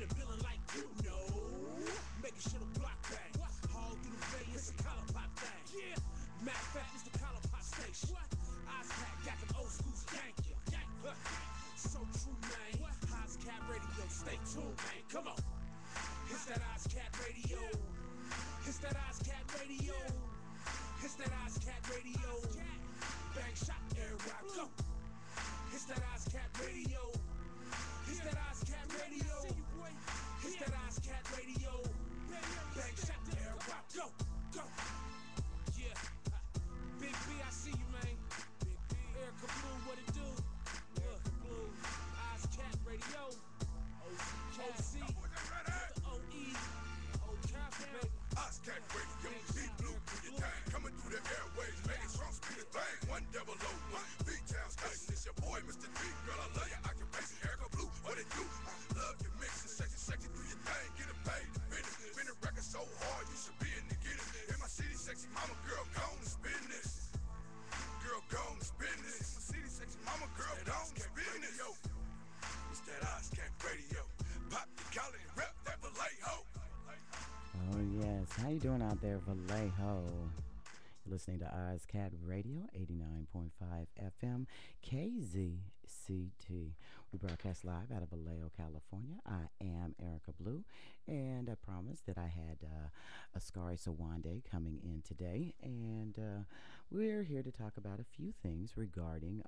in the building like you know. Making sure the block bang. All through the bay, it's a collar pop thing. Yeah. Matter of fact, it's the collar pop station. Ozcat got them old school yank ya. So true, man. Ozcat radio, stay tuned, man. Come on. It's that Ozcat radio. It's that Ozcat radio. It's that Ozcat radio. Bang shot, everybody go. It's that Ozcat radio. It's that Ozcat radio. It's that Ozcat radio. Bang shot, everybody go. Go. Yeah. Big B, I see you, man. Erika Blue, what it do? Erika Blue. Ozcat radio. OC. The OE. Ozcat, baby. Ozcat radio, deep blue, your thing coming through the airways, making strong speed thing. 100 B-Town station. It's your boy, Mr. D. Girl, I love your occupation. Erika Blue, what it do? I love your mixing, sexy, do your thing, get it paid. Spin the record so hard, you should be in to get it. In my city, sexy mama, girl, gone and spin this. Girl, gone and spin this. In my city, sexy mama, girl, gone and spin this. It's that Ozcat radio. Pop the collar and rep that Vallejo. Oh yes, how you doing out there, Vallejo? You're listening to Ozcat Radio, 89.5 FM, KZCT. We broadcast live out of Vallejo, California. I am Erika Blue, and I promised that I had Askari Sowande coming in today, and we're here to talk about a few things regarding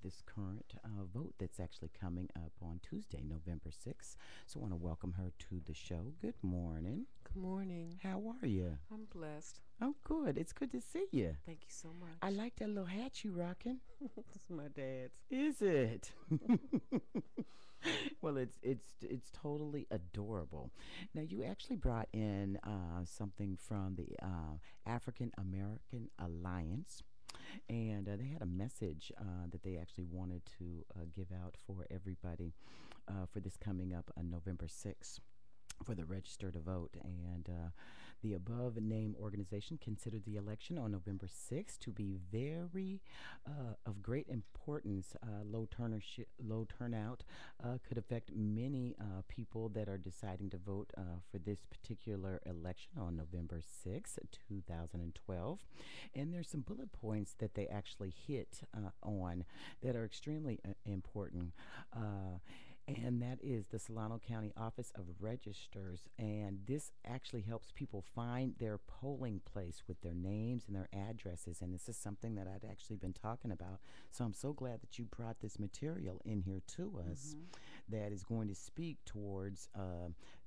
this current vote that's actually coming up on Tuesday, November 6th. So I want to welcome her to the show. Good morning. Good morning. How are you? I'm blessed. Oh, good. It's good to see you. Thank you so much. I like that little hat you rocking. This is my dad's. Is it? Well, it's totally adorable. Now, you actually brought in something from the African American Alliance. And they had a message that they actually wanted to give out for everybody for this coming up on November 6th. For the register to vote, and the above named organization considered the election on November 6th to be very of great importance. Low turnout could affect many people that are deciding to vote for this particular election on November 6th, 2012. And there's some bullet points that they actually hit on that are extremely important, and that is the Solano County Office of Registration. And this actually helps people find their polling place with their names and their addresses, and this is something that I'd actually been talking about, so I'm so glad that you brought this material in here to us that is going to speak towards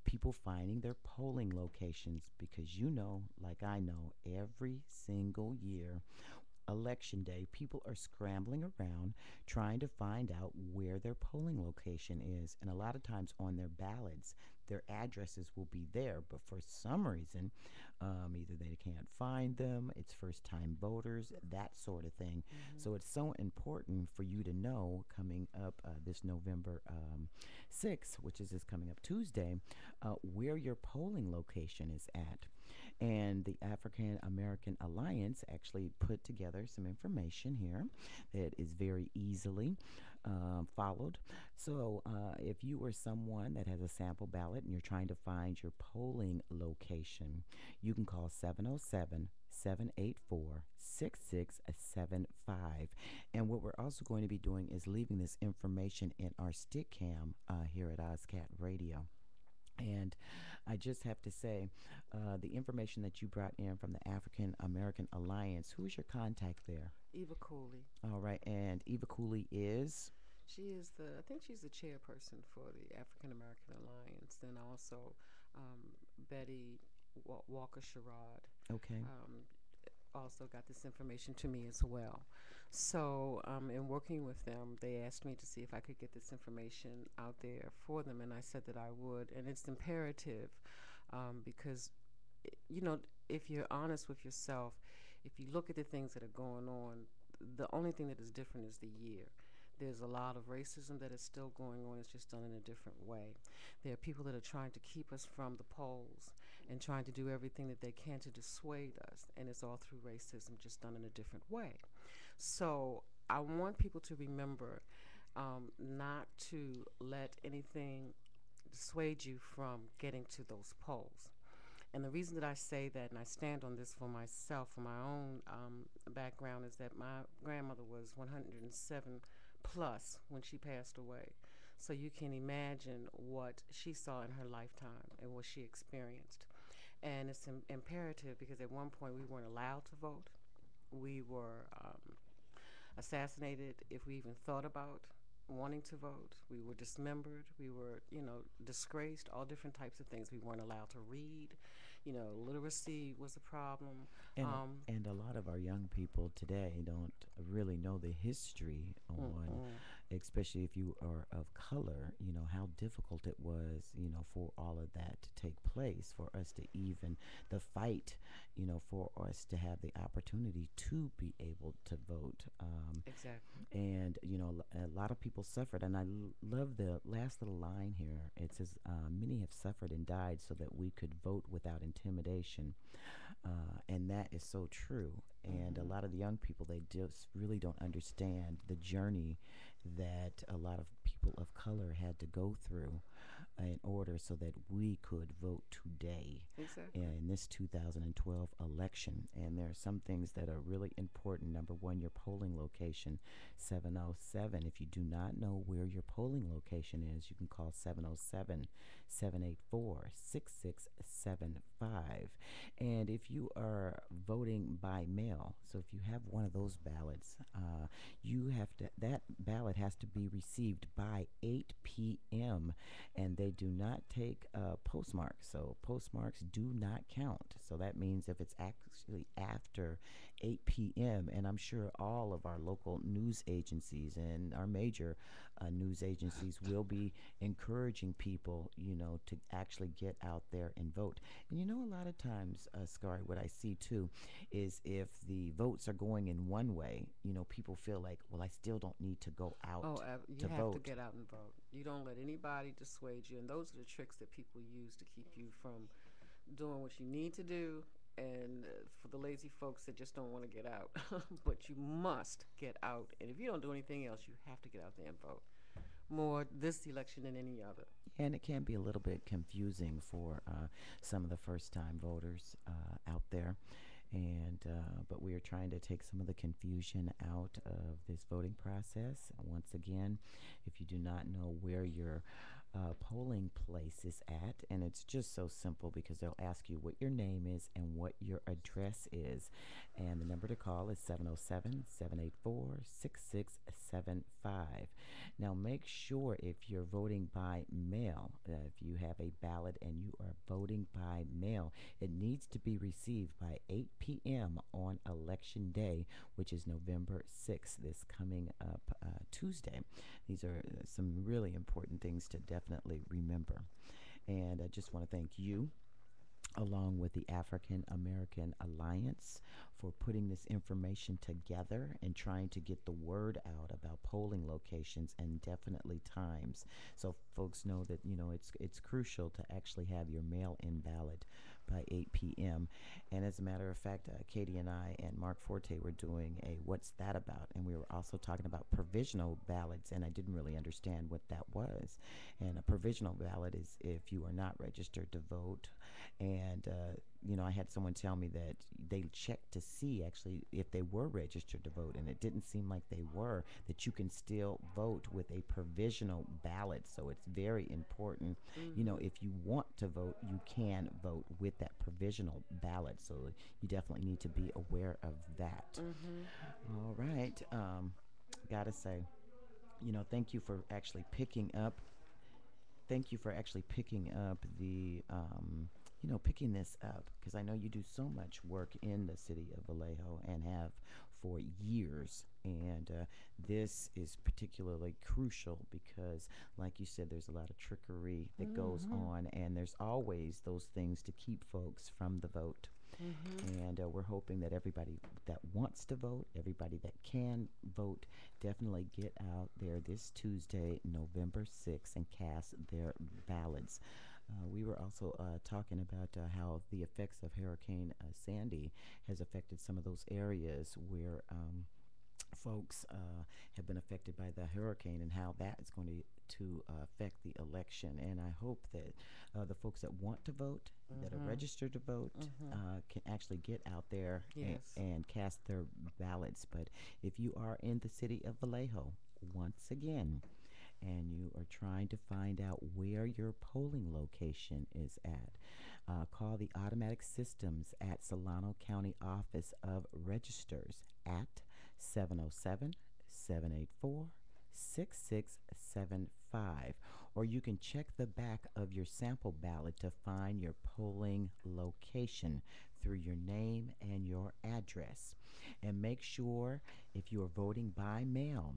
people finding their polling locations, because you know, like I know, every single year Election day, people are scrambling around trying to find out where their polling location is, and a lot of times on their ballots their addresses will be there, but for some reason either they can't find them, it's first time voters, that sort of thing. So it's so important for you to know coming up this November 6th, which is this coming up Tuesday, where your polling location is at. And the African American Alliance actually put together some information here that is very easily followed. So if you are someone that has a sample ballot and you're trying to find your polling location, you can call 707-784-6675. And what we're also going to be doing is leaving this information in our stick cam here at Ozcat Radio. And I just have to say, the information that you brought in from the African American Alliance, who is your contact there? Eva Cooley. All right, and Eva Cooley is? She is I think she's the chairperson for the African American Alliance, and also Betty Walker Sherrod. Okay. Also got this information to me as well. So in working with them, they asked me to see if I could get this information out there for them, and I said that I would. And it's imperative because, you know, if you're honest with yourself, if you look at the things that are going on, the only thing that is different is the year. There's a lot of racism that is still going on. It's just done in a different way. There are people that are trying to keep us from the polls and trying to do everything that they can to dissuade us, and it's all through racism, just done in a different way. So I want people to remember not to let anything dissuade you from getting to those polls. And the reason that I say that, and I stand on this for myself, for my own background, is that my grandmother was 107 plus when she passed away. So you can imagine what she saw in her lifetime and what she experienced. And it's imperative because at one point we weren't allowed to vote. We were assassinated if we even thought about wanting to vote. We were dismembered. We were, disgraced, all different types of things. We weren't allowed to read. Literacy was a problem. And Um, and a lot of our young people today don't really know the history on, mm-mm. especially if you are of color, how difficult it was, for all of that to take place, for us to even the fight, for us to have the opportunity to be able to vote. Exactly. And a lot of people suffered, and I love the last little line here. It says, many have suffered and died so that we could vote without intimidation. And that is so true. And a Mm-hmm. lot of the young people, they just really don't understand the journey that a lot of people of color had to go through in order so that we could vote today Exactly. in this 2012 election. And there are some things that are really important. Number one, your polling location, 707. If you do not know where your polling location is, you can call 707 784 6675. And if you are voting by mail, so if you have one of those ballots, you have to, that ballot has to be received by 8 p.m. and they do not take postmarks. So postmarks do not count. So that means if it's actually after 8 p.m., and I'm sure all of our local news agencies and our major news agencies will be encouraging people, to actually get out there and vote. And a lot of times, Scary, what I see too is if the votes are going in one way, people feel like, well, I still don't need to go Oh, out you to have to vote. get out and vote. You don't let anybody dissuade you. And those are the tricks that people use to keep you from doing what you need to do. And for the lazy folks that just don't want to get out, but you must get out. And if you don't do anything else, you have to get out there and vote more this election than any other. And it can be a little bit confusing for some of the first time voters out there. And but we are trying to take some of the confusion out of this voting process. Once again, if you do not know where your polling place is at, and it's just so simple because they'll ask you what your name is and what your address is. And the number to call is 707 784 6675. Now, make sure if you're voting by mail, if you have a ballot and you are voting by mail, it needs to be received by 8 p.m. on Election Day, which is November 6th, this coming up Tuesday. These are some really important things to definitely remember. And I just want to thank you, along with the African American Alliance, for putting this information together and trying to get the word out about polling locations and definitely times, so folks know that it's crucial to actually have your mail-in ballot by 8 p.m. And as a matter of fact, Katie and I and Mark Forte were doing a "What's That About?" and we were also talking about provisional ballots, and I didn't really understand what that was. And a provisional ballot is if you are not registered to vote. And I had someone tell me that they checked to see actually if they were registered to vote, and it didn't seem like they were. That you can still vote with a provisional ballot, so it's very important. Mm-hmm. If you want to vote, you can vote with that provisional ballot. So you definitely need to be aware of that. Mm-hmm. All right, gotta say, thank you for actually picking up thank you for actually picking up picking this up, because I know you do so much work in the city of Vallejo and have for years. And this is particularly crucial because, like you said, there's a lot of trickery that goes Mm-hmm. on, and there's always those things to keep folks from the vote. Mm-hmm. And we're hoping that everybody that wants to vote, everybody that can vote, definitely get out there this Tuesday, November 6th, and cast their ballots. We were also talking about how the effects of Hurricane Sandy has affected some of those areas where folks have been affected by the hurricane and how that is going to affect the election. And I hope that the folks that want to vote, that are Mm-hmm. registered to vote, Mm-hmm. can actually get out there Yes. and cast their ballots. But if you are in the city of Vallejo, once again, and you are trying to find out where your polling location is at, call the automatic systems at Solano County Office of Registers at 707 784 6675. Or you can check the back of your sample ballot to find your polling location through your name and your address. And make sure if you are voting by mail,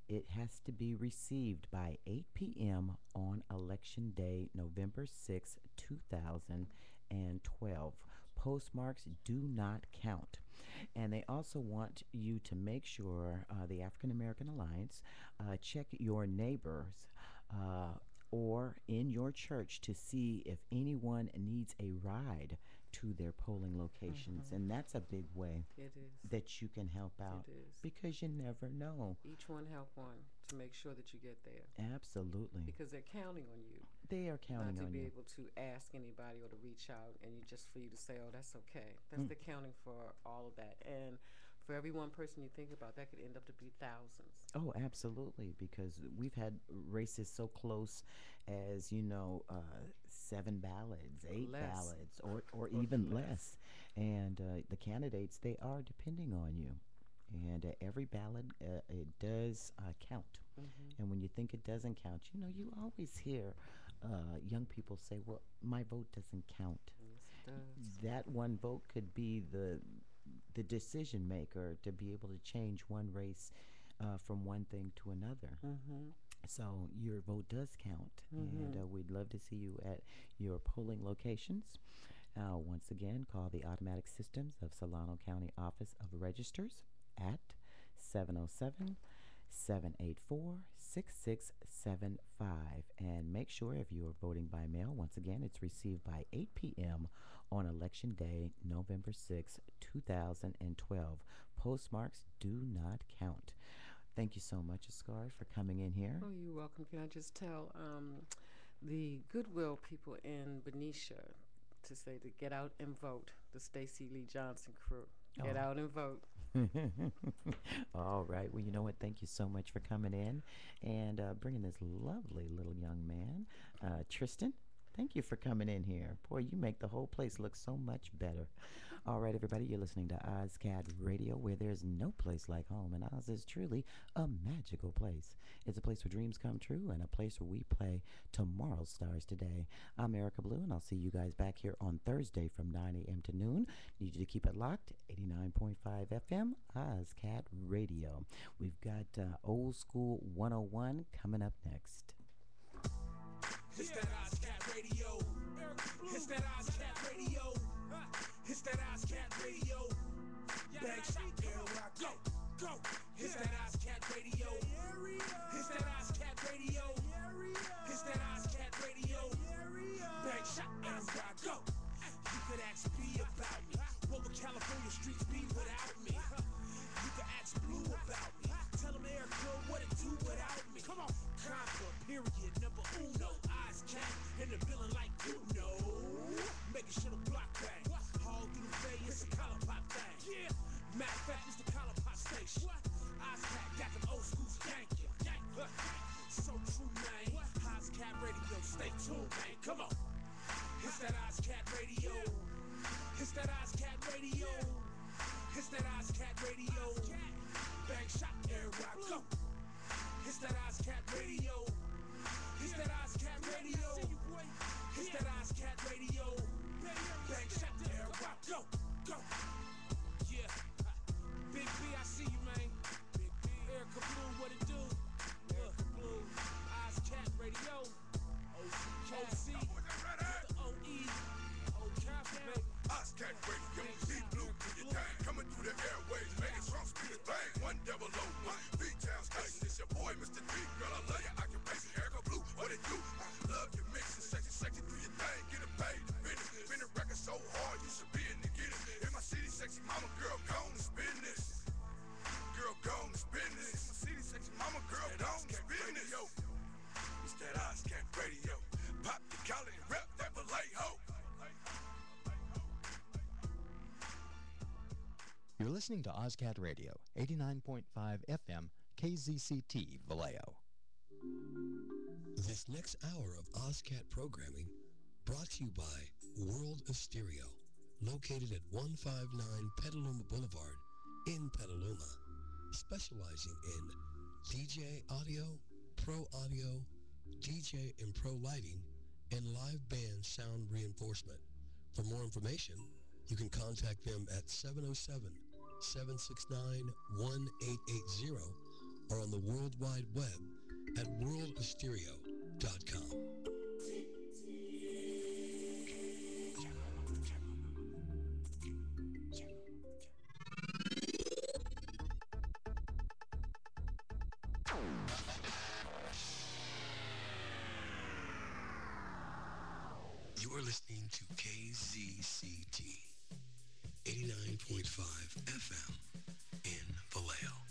it has to be received by 8 p.m. on Election Day, November 6, 2012. Postmarks do not count. And they also want you to make sure the African American Alliance check your neighbors or in your church to see if anyone needs a ride to their polling locations. Mm-hmm. And that's a big way It is. that you can help out It is. because you never know. Each one help one to make sure that you get there Absolutely. because they're counting on you. They are Not counting to on be you. able to ask anybody or to reach out and you just for you to say, oh, that's okay. That's Mm. the counting for all of that. And for every one person you think about, that could end up to be thousands. Oh, absolutely. Because we've had races so close as, 7 ballots, eight Less ballots, or or even less. less. And the candidates, they are depending on you. And every ballot, it does count. Mm-hmm. And when you think it doesn't count, you always hear young people say, well, my vote doesn't count. Yes, it does. That one vote could be the decision maker to be able to change one race from one thing to another. Mm-hmm. So your vote does count, and Mm-hmm. we'd love to see you at your polling locations. Once again, call the automatic systems of Solano County Office of Registers at 707 784 6675. And make sure if you are voting by mail, once again, it's received by 8 p.m. on Election Day, November 6, 2012. Postmarks do not count. Thank you so much, Askari, for coming in here. Oh, you're welcome. Can I just tell the Goodwill people in Benicia to say to get out and vote, the Stacey Lee Johnson crew. Get Oh. out and vote. All right. Well, you know what? Thank you so much for coming in and bringing this lovely little young man, Tristan. Thank you for coming in here. Boy, you make the whole place look so much better. All right, everybody, you're listening to Ozcat Radio, where there's no place like home, and Oz is truly a magical place. It's a place where dreams come true and a place where we play tomorrow's stars today. I'm Erika Blue, and I'll see you guys back here on Thursday from 9 a.m. to noon. Need you to keep it locked, 89.5 FM, Ozcat Radio. We've got Old School 101 coming up next. It's that Ozcat Radio. It's that Ozcat Radio. It's that Ozcat Radio. Bang shot, go, go. It's that Ozcat Radio. It's that Ozcat Radio. It's that Ozcat Radio. Bang shot, go. You could ask B about me. What would California streets be without me? You could ask Blue about me. Tell him Erika what it do without me. Come on, conquer, period, number uno. Ozcat in the building like you know. Making sure the block bang. All through the bay, it's a collar pop thing. Yeah. Matter of fact, it's the collar pop station. Ozcat listening to Ozcat Radio, 89.5 FM, KZCT, Vallejo. This next hour of Ozcat programming brought to you by World of Stereo, located at 159 Petaluma Boulevard in Petaluma, specializing in DJ audio, pro audio, DJ and pro lighting, and live band sound reinforcement. For more information, you can contact them at 707-769-1880 or on the World Wide Web at worldofstereo.com. You are listening to KZCT 89.5 FM in Vallejo.